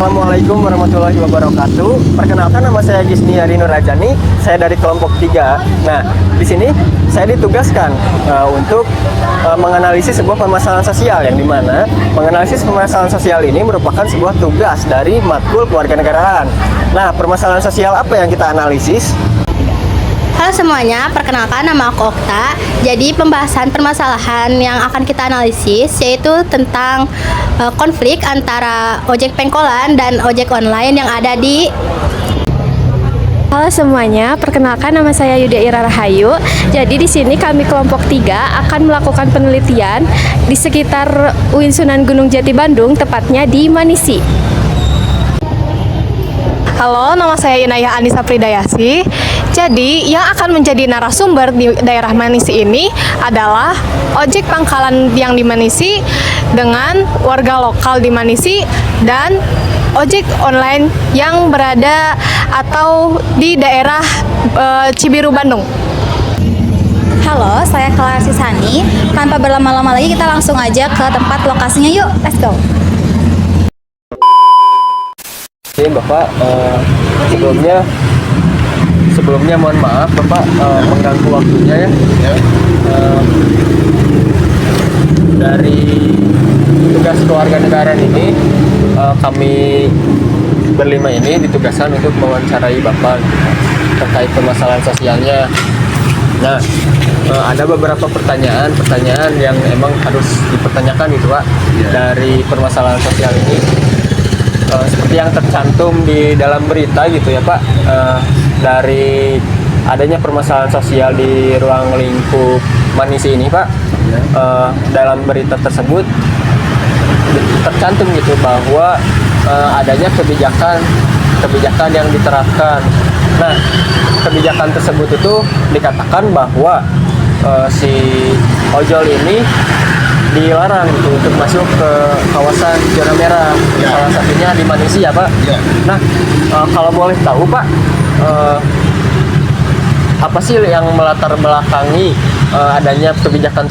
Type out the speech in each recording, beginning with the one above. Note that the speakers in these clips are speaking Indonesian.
Assalamualaikum warahmatullahi wabarakatuh. Perkenalkan, nama saya Gisni Arino Rajani. Saya dari kelompok 3. Nah, di sini saya ditugaskan untuk menganalisis sebuah permasalahan sosial, yang dimana menganalisis permasalahan sosial ini merupakan sebuah tugas dari matkul kewarganegaraan. Nah, permasalahan sosial apa yang kita analisis? Halo semuanya, perkenalkan nama aku Okta. Jadi pembahasan permasalahan yang akan kita analisis yaitu tentang konflik antara ojek pengkolan dan ojek online yang ada di. Halo semuanya, perkenalkan nama saya Yuda Ira Rahayu. Jadi di sini kami kelompok 3 akan melakukan penelitian di sekitar UIN Sunan Gunung Jati Bandung, tepatnya di Manisi. Halo, nama saya Inayah Anissa Pridayasi. Jadi, yang akan menjadi narasumber di daerah Manisi ini adalah ojek pangkalan yang di Manisi dengan warga lokal di Manisi dan ojek online yang berada atau di daerah Cibiru, Bandung. Halo, saya Clara Sisani. Tanpa berlama-lama lagi, kita langsung aja ke tempat lokasinya yuk. Let's go. Oke, Bapak, sebelumnya mohon maaf Bapak mengganggu waktunya ya. Dari tugas kewarganegaraan ini kami berlima ini ditugaskan untuk mewawancarai Bapak terkait permasalahan sosialnya. Nah, ada beberapa pertanyaan yang emang harus dipertanyakan gitu Pak, dari permasalahan sosial ini. Seperti yang tercantum di dalam berita gitu ya Pak, dari adanya permasalahan sosial di ruang lingkup Manisi ini Pak, dalam berita tersebut tercantum gitu bahwa adanya kebijakan yang diterapkan. Nah, kebijakan tersebut itu dikatakan bahwa si ojol ini dilarang gitu untuk masuk ke kawasan zona merah, salah satunya di Manisi ya Pak. Nah, kalau boleh tahu Pak, apa sih yang melatar belakangi adanya kebijakan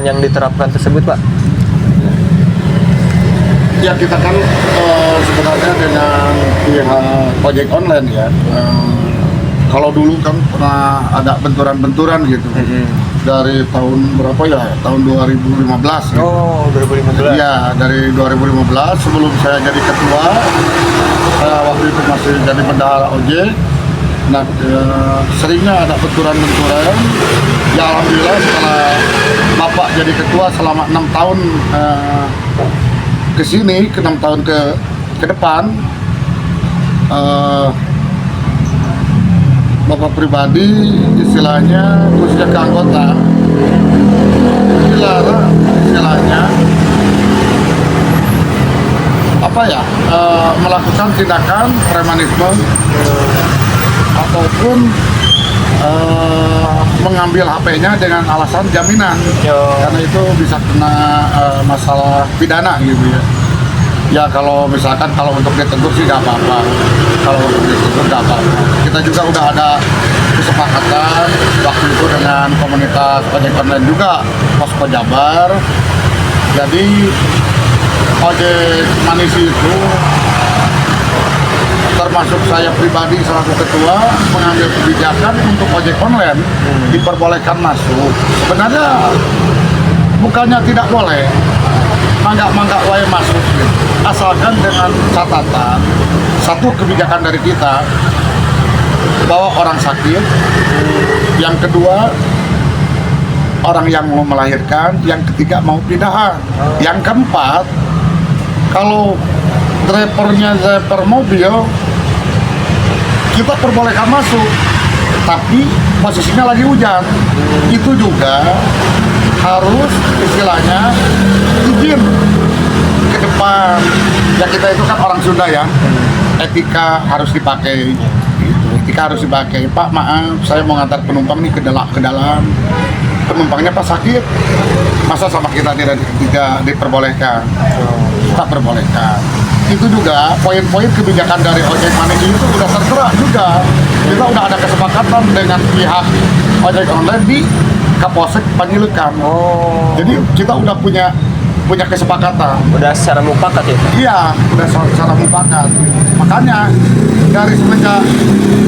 yang diterapkan tersebut Pak? Ya, kita kan sebenarnya dengan pihak ojek online ya, kalau dulu kan pernah ada benturan-benturan gitu. Dari tahun berapa ya? Tahun 2015 gitu. Oh, 2015. Ya, dari 2015 sebelum saya jadi ketua, saya waktu itu masih jadi bendahara ojek. Nah, seringnya ada benturan-benturan. Ya, alhamdulillah setelah Bapak jadi ketua selama 6 tahun ke sini, ke 6 tahun ke depan, Bapak pribadi istilahnya, khususnya ke anggota, dilarang istilahnya melakukan tindakan premanisme ataupun mengambil HP-nya dengan alasan jaminan, karena itu bisa kena masalah pidana gitu ya. Ya, kalau misalkan untuk ditegur sih nggak apa-apa. Kalau untuk ditegur nggak apa-apa. Kita juga udah ada kesepakatan waktu itu dengan komunitas ojek online juga, Posko Jabar. Jadi ojek Manisi itu termasuk saya pribadi selaku ketua mengambil kebijakan untuk ojek online diperbolehkan masuk. Sebenarnya bukannya tidak boleh, mangga wae masuk gitu. Asalkan dengan catatan, satu, kebijakan dari kita bahwa orang sakit, yang kedua orang yang mau melahirkan, yang ketiga mau pindahan, yang keempat kalau driver mobil kita perbolehkan masuk, tapi posisinya lagi hujan, itu juga harus istilahnya izin ke depan. Ya, kita itu kan orang Sunda ya, etika harus dipakai gitu. Etika harus dipakai. Pak, maaf, saya mau ngantar penumpang nih ke dalam, penumpangnya pas sakit, masa sama kita tidak diperbolehkan? Tak perbolehkan. Itu juga poin-poin kebijakan dari ojek Manisi itu sudah tertera juga. Kita udah ada kesepakatan dengan pihak ojek online di Kapolsek Panjilukan. Jadi kita udah punya punya kesepakatan. Udah secara mufakat ya Pak? Iya, udah secara mufakat. Makanya dari semenjak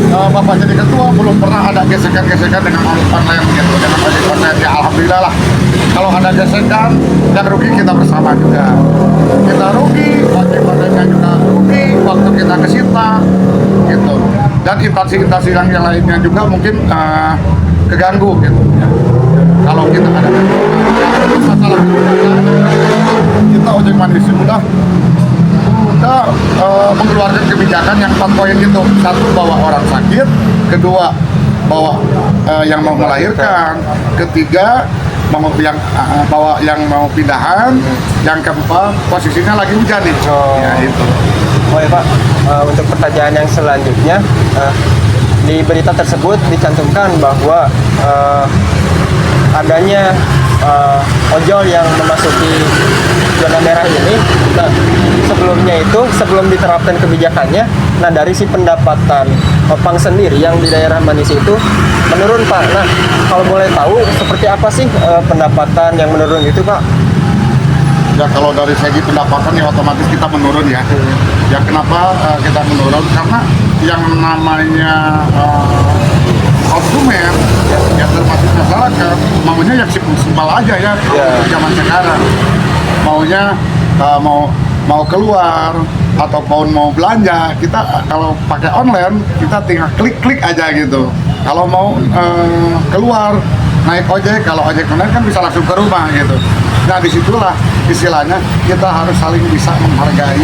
Bapak jadi ketua belum pernah ada gesekan-gesekan dengan online gitu, dengan ojek online. Ya alhamdulillah lah. Kalau ada gesekan, yang rugi kita bersama juga. Kita rugi, ojek online juga rugi, waktu kita kesita gitu. Dan instansi-instansi yang lainnya juga mungkin keganggu gitu. Kalau kita ada masalah kita ojek manis udah mengeluarkan kebijakan yang 4 poin itu. Satu, bawa orang sakit. Kedua, bawa yang mau melahirkan. Ketiga, bawa yang mau pindahan. Yang keempat, posisinya lagi hujan nih. Ya itu. Oh ya Pak, untuk pertanyaan yang selanjutnya, di berita tersebut dicantumkan bahwa adanya ojol yang memasuki zona merah ini. Nah, sebelum diterapkan kebijakannya, nah dari si pendapatan Opang sendiri yang di daerah Manisi itu menurun Pak. Nah, kalau boleh tahu seperti apa sih pendapatan yang menurun itu Pak? Ya kalau dari segi pendapatan ya otomatis kita menurun ya. Ya kenapa kita menurun? Karena yang namanya konsumen ya termasuk masyarakat maunya yang simpel aja ya. Zaman sekarang maunya mau keluar ataupun mau belanja, kita kalau pakai online kita tinggal klik aja gitu. Kalau mau keluar naik ojek, kalau ojek online kan bisa langsung ke rumah gitu. Nah disitulah istilahnya kita harus saling bisa menghargai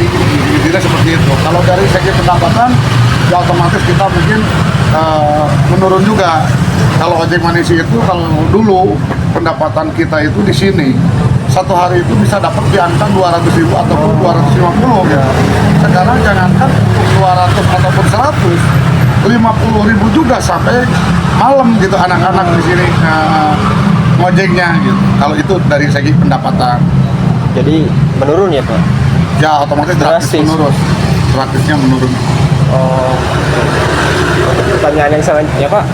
diri seperti itu. Kalau dari segi pendapatan ya otomatis kita mungkin menurun juga. Kalau ojek Manisi itu kalau dulu pendapatan kita itu di sini satu hari itu bisa dapat di angka 200.000 ataupun 250 ya. Sekarang jangankan 200 ataupun 100, 50.000 juga sampai malam gitu anak-anak di sini ngojeknya gitu. Kalau itu dari segi pendapatan. Jadi menurun ya Pak? Ya otomatis drastis menurun. Drastisnya menurun. Oh. Untuk pertanyaan yang selanjutnya Pak,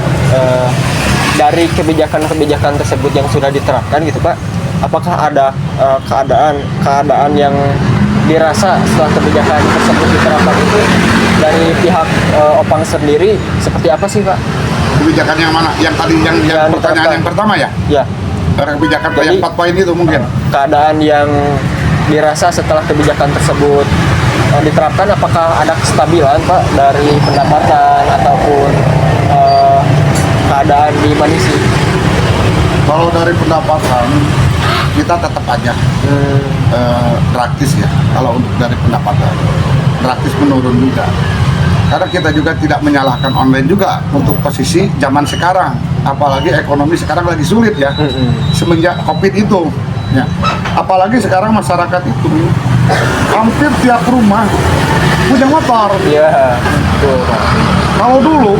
dari kebijakan-kebijakan tersebut yang sudah diterapkan gitu Pak, apakah ada keadaan yang dirasa setelah kebijakan tersebut diterapkan itu dari pihak Opang sendiri seperti apa sih Pak? Kebijakan yang mana? Yang tadi yang pertanyaan diterapkan. yang pertama ya? Ya. Kebijakan Jadi, yang 4 poin itu mungkin. Keadaan yang dirasa setelah kebijakan tersebut diterapkan, apakah ada kestabilan Pak dari pendapatan ataupun keadaan di Manisi? Kalau dari pendapatan kita tetap aja praktis ya. Kalau untuk dari pendapatan praktis menurun juga. Karena kita juga tidak menyalahkan online juga untuk posisi zaman sekarang. Apalagi ekonomi sekarang lagi sulit ya. Semenjak COVID itu. Ya. Apalagi sekarang masyarakat itu hampir tiap rumah punya motor. Iya. Kalau dulu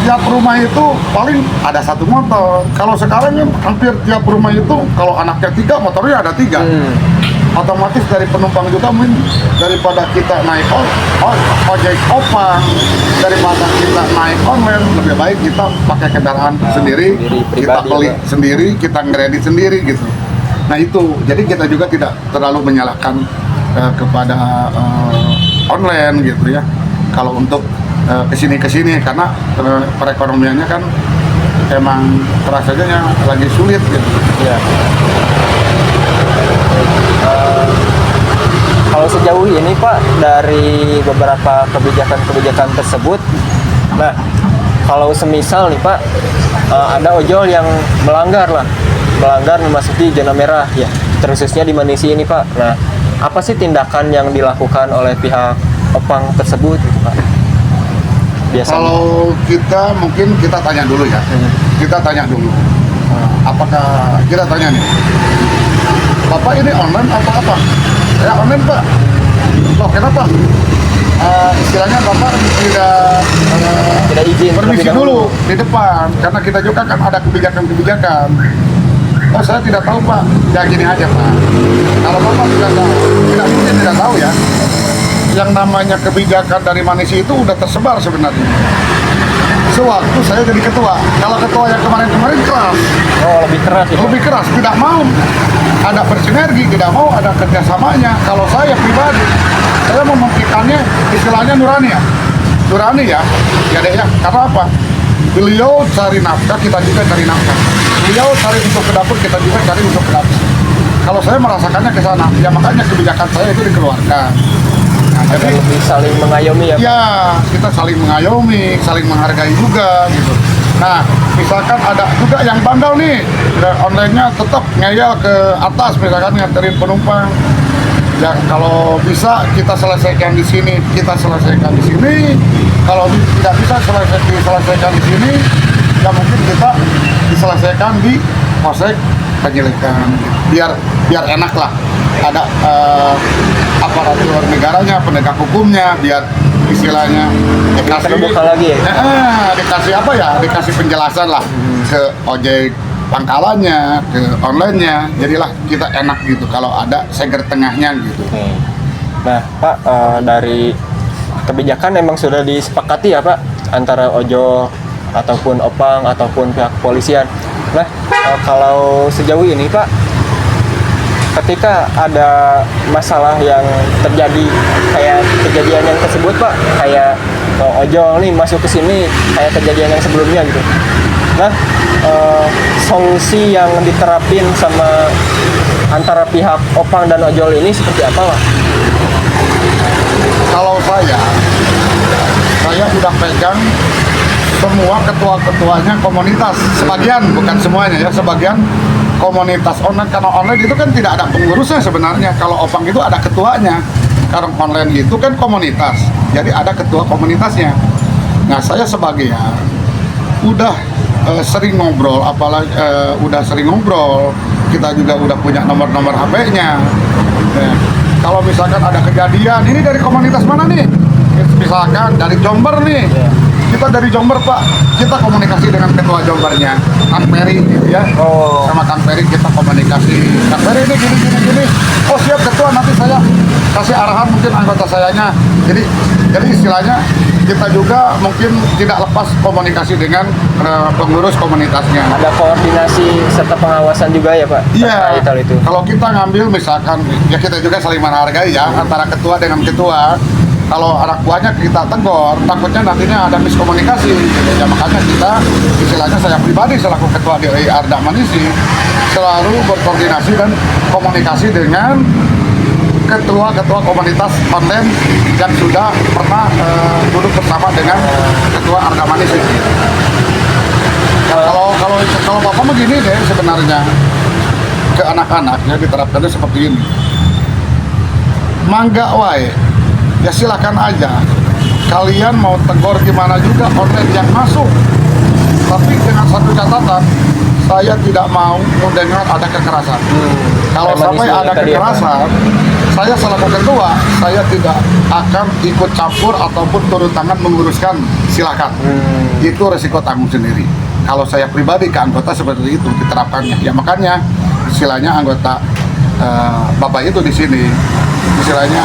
tiap rumah itu paling ada 1 motor. Kalau sekarang kan hampir tiap rumah itu kalau anaknya 3, motornya ada 3. Otomatis dari penumpang juga mungkin daripada kita naik ojek Opang, daripada kita naik online, lebih baik kita pakai kendaraan sendiri, kita beli sendiri, kita ngeredit sendiri gitu. Nah itu, jadi kita juga tidak terlalu menyalahkan kepada online gitu ya. Kalau untuk kesini karena perekonomiannya kan emang rasanya lagi sulit gitu. Ya. Kalau sejauh ini Pak, dari beberapa kebijakan tersebut, nah kalau semisal nih Pak, ada ojol yang melanggar memasuki zona merah ya, terkhususnya di Manisi ini Pak. Nah, apa sih tindakan yang dilakukan oleh pihak Opang tersebut gitu, Pak? Biasanya. Kalau kita mungkin kita tanya dulu ya, kita tanya dulu. Apakah kita tanya nih, Bapak ini online apa? Ya online Pak. Loh kenapa? Istilahnya Bapak tidak izin permisi dulu di depan, karena kita juga kan ada kebijakan. Oh saya tidak tahu Pak, ya gini aja Pak. Kalau Bapak tidak tahu, tidak mungkin tidak tahu ya. Yang namanya kebijakan dari Manisi itu udah tersebar sebenarnya. sewaktu saya jadi ketua. Kalau ketua yang kemarin-kemarin keras, Oh, lebih keras ya, Pak? lebih keras, tidak mau ada bersinergi, tidak mau ada kerjasamanya. Kalau saya pribadi, saya memimpikannya istilahnya nurani ya, ya deh ya. Karena apa? Beliau cari nafkah, kita juga cari nafkah. Beliau cari untuk ke dapur, kita juga cari untuk ke dapur. Kalau saya merasakannya ke sana, ya makanya kebijakan saya itu dikeluarkan. Nah, Agar jadi lebih saling mengayomi ya, Pak? ya kita saling mengayomi, saling menghargai juga gitu. Nah, misalkan ada juga yang bandel nih, online-nya tetap ngeyel ke atas, misalkan nganterin penumpang. Ya kalau bisa kita selesaikan di sini, kita selesaikan di sini. Kalau tidak bisa diselesaikan di sini, ya mungkin kita diselesaikan di polsek penyelidikan. Biar enak lah. Ada aparatur negaranya, penegak hukumnya, biar istilahnya dikasih terbuka lagi ya? Dikasih apa ya? Dikasih penjelasan lah ke ojek pangkalannya, ke online-nya. Jadilah kita enak gitu kalau ada seger tengahnya gitu. Oke. Nah, Pak, dari kebijakan emang sudah disepakati ya, Pak, antara ojol ataupun opang ataupun pihak kepolisian. Nah, kalau sejauh ini, Pak, ketika ada masalah yang terjadi kayak kejadian yang tersebut, Pak, kayak ojol nih masuk ke sini kayak kejadian yang sebelumnya gitu. Nah, solusi yang diterapin sama antara pihak opang dan ojol ini seperti apa, Pak? Kalau saya sudah pegang semua ketua-ketuanya komunitas, sebagian, bukan semuanya ya, sebagian komunitas online. Karena online itu kan tidak ada pengurusnya sebenarnya. Kalau opang itu ada ketuanya. Karena online itu kan komunitas, jadi ada ketua komunitasnya. Nah, saya sebagian udah sering ngobrol, apalagi udah sering ngobrol. Kita juga udah punya nomor-nomor HP-nya. Kalau misalkan ada kejadian, ini dari komunitas mana nih? Misalkan dari Jomber nih. Kita dari Jomber, Pak. Kita komunikasi dengan ketua Jombernya, Kang Peri gitu ya. Sama Kang Peri kita komunikasi. Kang Peri ini gini. Oh, siap ketua, nanti saya kasih arahan mungkin anggota sayanya. Jadi istilahnya kita juga mungkin tidak lepas komunikasi dengan pengurus komunitasnya. Ada koordinasi serta pengawasan juga ya, Pak? Iya. Terkait hal itu. Kalau kita ngambil misalkan, ya kita juga saling menghargai ya antara ketua dengan ketua. Kalau anak buahnya kita tegur, takutnya nantinya ada miskomunikasi. Ya makanya kita, istilahnya saya pribadi selaku ketua DOI Arda Manisi selalu berkoordinasi dan komunikasi dengan ketua-ketua komunitas online yang sudah pernah duduk bersama dengan ketua Arda Manisi. Kalau Bapak begini deh sebenarnya ke anak-anaknya diterapkannya seperti ini. Mangga wae. Ya silakan aja. Kalian mau tegur gimana juga online yang masuk. Tapi dengan satu catatan, saya tidak mau mendengar ada kekerasan. Kalau sampai ada kekerasan, saya selaku ketua, saya tidak akan ikut campur ataupun turun tangan menguruskan. Silakan. Itu resiko tanggung sendiri. Kalau saya pribadi ke anggota seperti itu diterapkannya. Ya makanya istilahnya anggota Bapak itu di sini istilahnya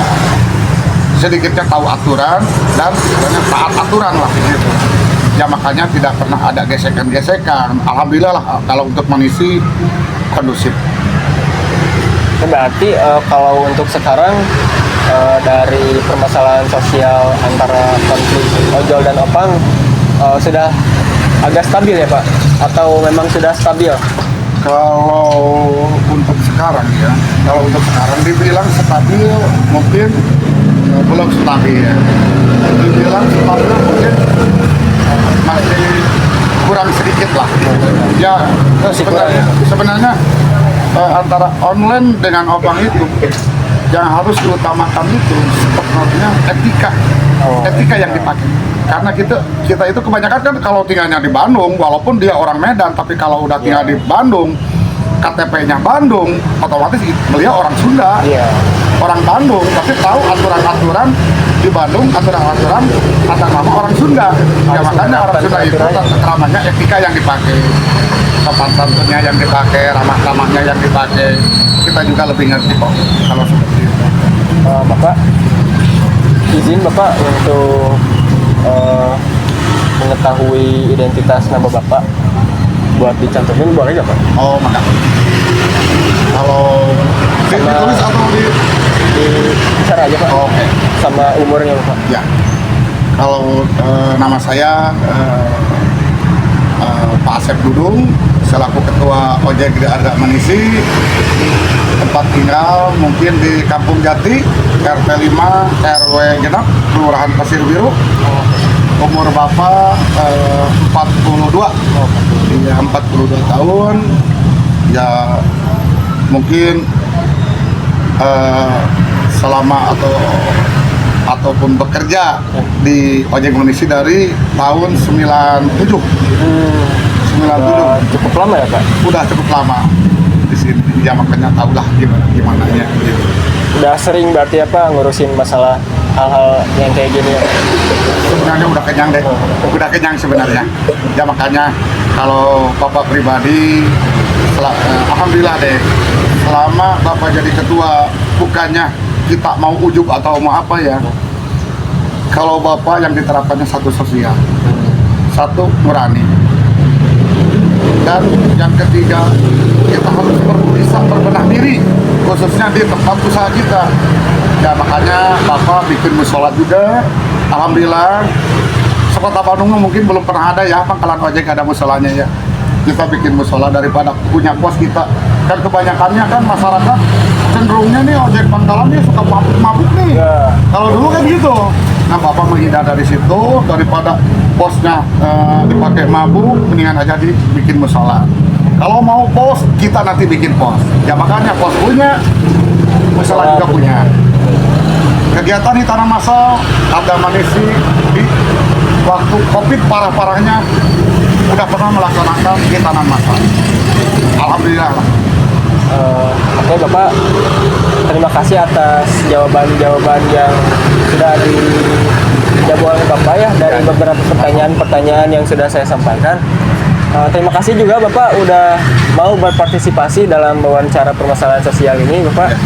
sedikitnya tahu aturan dan istilahnya taat aturan lah gitu. Ya makanya tidak pernah ada gesekan-gesekan. Alhamdulillah lah kalau untuk Manisi kondusif. Berarti kalau untuk sekarang dari permasalahan sosial antara konflik ojol dan opang sudah agak stabil ya, Pak? Atau memang sudah stabil? Kalau untuk sekarang ya, dibilang stabil mungkin belum stabil. Dibilang stabil mungkin masih kurang sedikit lah. Ya sebenarnya antara online dengan opang itu yang harus diutamakan itu sebenarnya etika yang dipakai. Karena kita itu kebanyakan kan kalau tinggalnya di Bandung, walaupun dia orang Medan, tapi kalau udah tinggal di Bandung, KTP-nya Bandung, otomatis beliau orang Sunda, orang Bandung, tapi tahu aturan-aturan di Bandung, aturan-aturan atas nama orang Sunda. Ya makanya orang Sunda itu keramanya etika yang dipakai, sopan santunnya yang dipakai, ramah-ramahnya yang dipakai. Kita juga lebih ngerti kok kalau seperti itu. Bapak, izin Bapak untuk mengetahui identitas nama Bapak buat dicantumin boleh nggak Pak? Oh, maka. Kalau ditulis atau Di bicara aja Pak. Oh, oke. Sama umurnya Bapak. Ya. Kalau nama saya Pak Asep Dudung selaku Ketua Ojek di Arga Manisi. Tempat tinggal mungkin di Kampung Jati, RT 5, RW Genap, Kelurahan Pasir Biru. Umur Bapak 42. Iya, 42 tahun. Ya mungkin selama ataupun bekerja di Ojek Munisi dari tahun 97. 97. Cukup lama ya Pak? Udah cukup lama di sini. Ya makanya tahulah gimana gitu. Udah sering berarti apa ngurusin masalah hal-hal yang kayak gini ya? Sebenarnya udah kenyang deh. Udah kenyang sebenarnya. Ya makanya kalau Bapak pribadi alhamdulillah deh. Selama Bapak jadi ketua, bukannya kita mau ujub atau mau apa ya. Kalau Bapak yang diterapkannya satu sosial, satu nurani, dan yang ketiga kita harus bisa berbenah diri, khususnya di tempat usaha kita. Ya makanya Bapak bikin musola juga. Alhamdulillah, Kota Bandung mungkin belum pernah ada ya pangkalan ojek ada musolanya ya. Kita bikin musola daripada punya pos kita. Kan kebanyakannya kan masyarakat cenderungnya nih ojek pangkalan nih suka mabuk nih. Ya. Kalau dulu kan gitu. Nah Bapak menghindar dari situ daripada posnya dipakai mabuk, mendingan aja dibikin musola. Kalau mau pos, kita nanti bikin pos. Ya makanya pos punya, musola juga punya. Kegiatan di tanah masal, Arga Manisi di waktu Covid parah-parahnya udah pernah melaksanakan di tanah masal. Alhamdulillah lah. Oke Bapak, terima kasih atas jawaban-jawaban yang sudah dijawab oleh Bapak ya dari beberapa pertanyaan-pertanyaan yang sudah saya sampaikan. Terima kasih juga Bapak udah mau berpartisipasi dalam wawancara permasalahan sosial ini Bapak.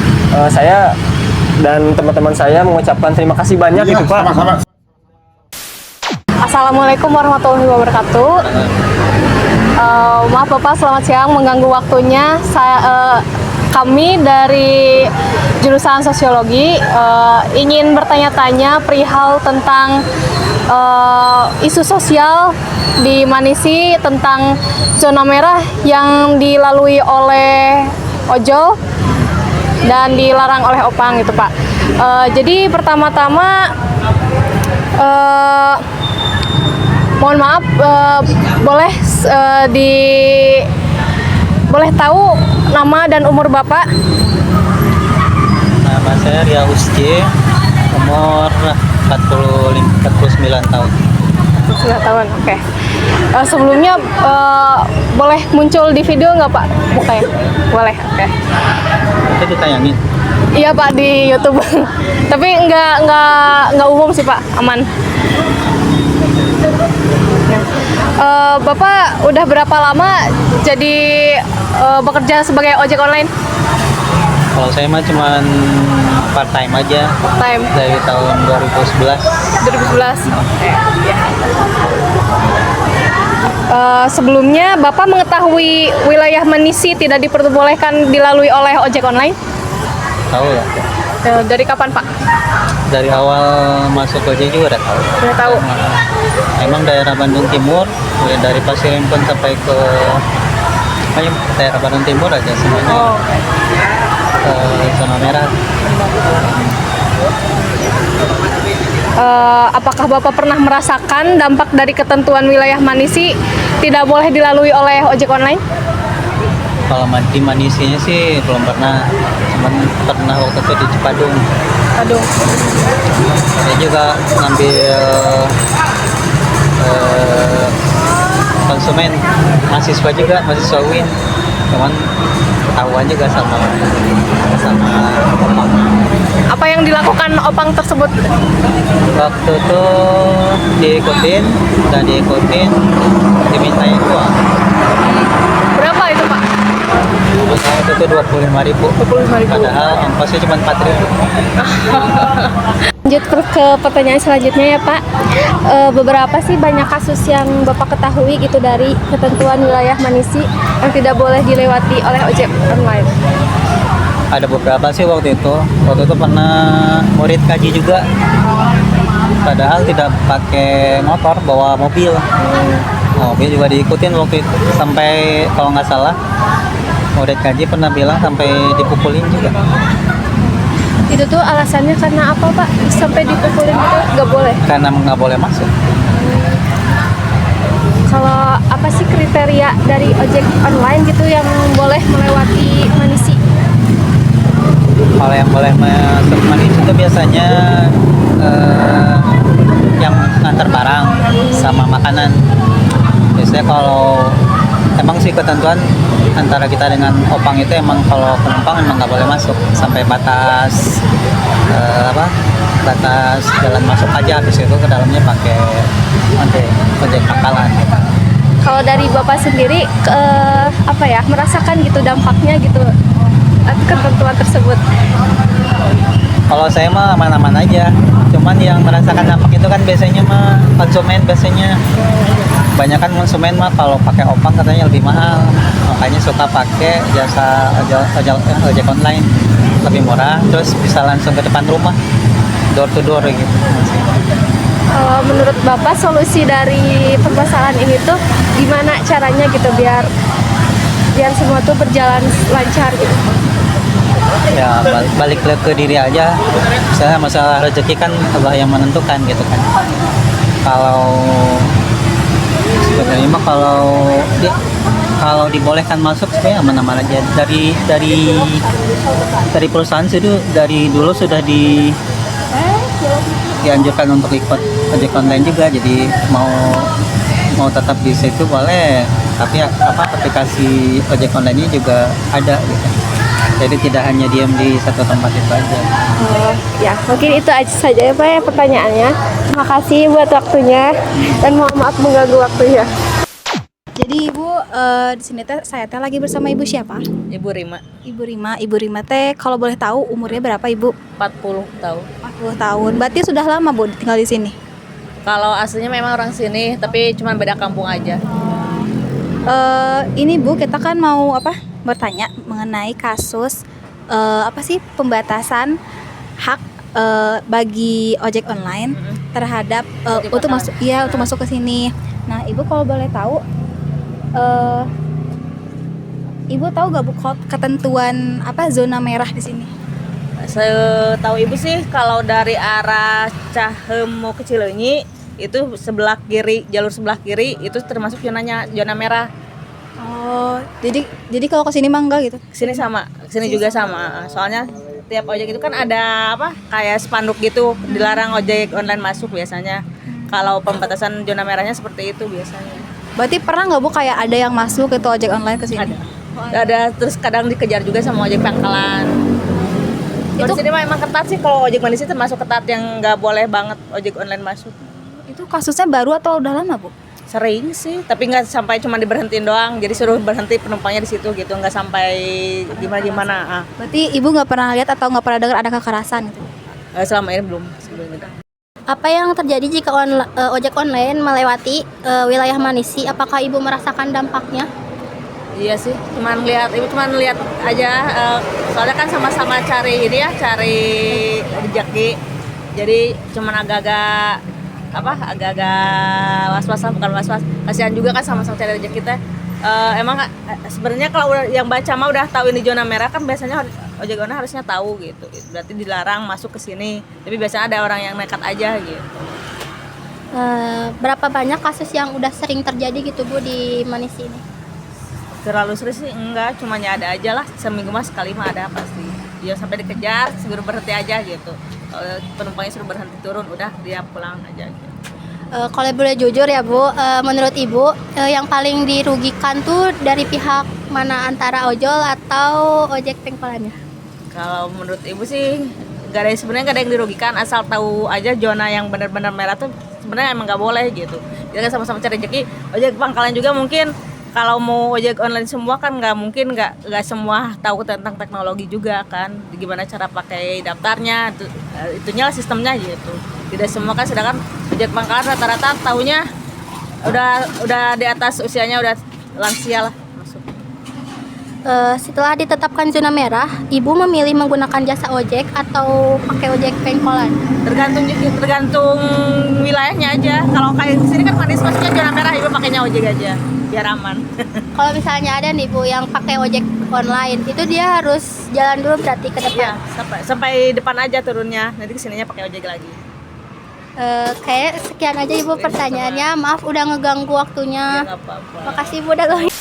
Saya dan teman-teman saya mengucapkan terima kasih banyak Iya, itu Pak. sama-sama. Assalamualaikum warahmatullahi wabarakatuh. Maaf Bapak, selamat siang mengganggu waktunya. Kami dari jurusan sosiologi ingin bertanya-tanya perihal tentang isu sosial di Manisi tentang zona merah yang dilalui oleh ojol dan dilarang oleh opang gitu Pak. Jadi pertama-tama mohon maaf, boleh tahu nama dan umur Bapak? Nama saya Ria Usci, umur 49 tahun. 9 tahun, oke. Sebelumnya boleh muncul di video nggak Pak? Mukanya? Boleh, oke. Itu ditayangin. Iya Pak, di YouTube. Tapi nggak umum sih Pak, aman. Bapak udah berapa lama jadi bekerja sebagai ojek online? Kalau saya mah cuman part time aja. Part time. Dari tahun 2011. 2011. Sebelumnya Bapak mengetahui wilayah Manisi tidak diperbolehkan dilalui oleh ojek online? Tahu ya? Dari kapan Pak? Dari awal masuk ojek juga udah tahu. Udah tahu. Emang daerah Bandung Timur, mulai dari Pasir Impun sampai ke daerah Bandung Timur aja semuanya. Oh. Zona merah. Apakah Bapak pernah merasakan dampak dari ketentuan wilayah Manisi tidak boleh dilalui oleh ojek online? Kalau di Manisinya sih belum pernah, cuman pernah waktu itu di Cipadung. Aduh. Saya juga ngambil konsumen, mahasiswa juga, mahasiswa UIN, cuman ketahuan juga sama opang. Apa yang dilakukan opang tersebut? Waktu itu diikutin, dimintain uang. Berapa itu Pak? Waktu itu 25.000. 25.000. Padahal ongkosnya cuma 4.000. lanjut ke pertanyaan selanjutnya ya Pak. Beberapa sih banyak kasus yang Bapak ketahui gitu dari ketentuan wilayah Manisi yang tidak boleh dilewati oleh ojek online. Ada beberapa sih waktu itu pernah murid kaji juga, padahal tidak pakai motor, bawa mobil. Mobil juga diikutin waktu itu, sampai kalau nggak salah murid kaji pernah bilang sampai dipukulin juga. Itu tuh alasannya karena apa Pak? Sampai dipukulin gitu nggak boleh? Karena nggak boleh masuk. Kalau apa sih kriteria dari ojek online gitu yang boleh melewati Manisi? Kalau yang boleh masuk Manisi itu biasanya yang ngantar barang sama makanan. Biasanya kalau emang sih ketentuan antara kita dengan opang itu emang kalau penumpang emang nggak boleh masuk sampai batas batas jalan masuk aja, habis itu ke dalamnya pakai ojek pangkalan. Kalau dari Bapak sendiri merasakan gitu dampaknya gitu ketentuan tersebut? Kalau saya mah aman-aman aja, cuman yang merasakan dampak itu kan biasanya mah konsumen, biasanya banyak kan konsumen mah kalau pakai opang katanya lebih mahal, makanya suka pakai jasa ojek online, lebih murah, terus bisa langsung ke depan rumah, door to door gitu. Menurut Bapak solusi dari permasalahan ini tuh gimana caranya gitu biar semua tuh berjalan lancar gitu? Ya balik ke diri aja, misalnya masalah rezeki kan Allah yang menentukan gitu kan. Kalau sebenarnya mah kalau dibolehkan masuk sebenarnya aman-aman aja. Dari perusahaan itu dari dulu sudah dianjurkan untuk ikut ojek online juga, jadi mau tetap di situ boleh, tapi aplikasi ojek online ini juga ada gitu. Jadi tidak hanya diam di satu tempat itu aja. Ya mungkin itu aja saja ya Pak ya pertanyaannya. Terima kasih buat waktunya dan mohon maaf mengganggu waktunya. Jadi Ibu, di sini saya lagi bersama Ibu siapa? Ibu Rima, Ibu Rima teh kalau boleh tahu umurnya berapa Ibu? 40 tahun. 40 tahun. Berarti sudah lama Bu tinggal di sini? Kalau aslinya memang orang sini, tapi cuma beda kampung aja. Ini Bu, kita kan mau bertanya mengenai kasus pembatasan hak bagi ojek online terhadap untuk masuk ke sini. Nah, Ibu kalau boleh tahu Ibu tahu gak Bu ketentuan zona merah di sini? Setahu Ibu sih kalau dari arah Cahem mau ke Cileunyi itu jalur sebelah kiri itu termasuk zona merah. Oh, jadi kalau ke sini mah enggak gitu? Kesini juga sama. Soalnya tiap ojek itu kan ada kayak spanduk gitu, dilarang ojek online masuk biasanya. Kalau pembatasan zona merahnya seperti itu biasanya. Berarti pernah nggak Bu kayak ada yang masuk itu ojek online ke sini? Ada, terus kadang dikejar juga sama ojek pangkalan. Itu di sini memang ketat sih, kalau ojek Manisi termasuk ketat yang nggak boleh banget ojek online masuk. Itu kasusnya baru atau udah lama Bu? Sering sih, tapi nggak sampai cuma diberhentiin doang, jadi suruh berhenti penumpangnya di situ gitu, nggak sampai gimana. Berarti Ibu nggak pernah lihat atau nggak pernah dengar ada kekerasan gitu? Selama ini belum. Apa yang terjadi jika ojek online melewati wilayah Manisi? Apakah Ibu merasakan dampaknya? Iya sih, Ibu cuman lihat aja, soalnya kan sama-sama cari rezeki, jadi cuman agak-agak was-was, bukan was-was, kasihan juga kan sama-sama cari rezeki kita. Emang sebenarnya kalau yang baca mah udah tahu ini zona merah kan, biasanya ojek online harusnya tahu gitu, berarti dilarang masuk ke sini, tapi biasanya ada orang yang nekat aja gitu. Berapa banyak kasus yang udah sering terjadi gitu Bu di Manisi ini? Terlalu sering sih enggak, cuma ada aja lah, seminggu mah sekali mah ada pasti. Dia sampai dikejar, suruh berhenti aja gitu. Kalau penumpangnya suruh berhenti turun, udah dia pulang aja gitu. Kalau boleh jujur ya Bu, menurut Ibu yang paling dirugikan tuh dari pihak mana, antara ojol atau ojek pangkalannya? Kalau menurut Ibu sih sebenarnya gak ada yang dirugikan, asal tahu aja zona yang benar-benar merah tuh sebenarnya emang nggak boleh gitu. Dia kan sama-sama cari rezeki. Ojek pangkalan juga mungkin kalau mau ojek online semua kan nggak semua tahu tentang teknologi juga kan, gimana cara pakai daftarnya, itunya lah sistemnya gitu. Tidak semua kan, sedangkan ojek pangkalan rata-rata taunya udah di atas usianya, udah lansia lah masuk. Setelah ditetapkan zona merah, Ibu memilih menggunakan jasa ojek atau pakai ojek pengkolan? Tergantung wilayahnya aja. Kalau kayak di sini kan manis, maksudnya zona merah, Ibu pakainya ojek aja biar aman. Kalau misalnya ada nih Bu yang pakai ojek online, itu dia harus jalan dulu berarti ke depan. Iya, sampai depan aja turunnya. Nanti kesininya pakai ojek lagi. Kayak sekian aja Ibu pertanyaannya. Maaf udah ngeganggu waktunya. Ya, nggak apa-apa. Makasih Bu udah ganggu.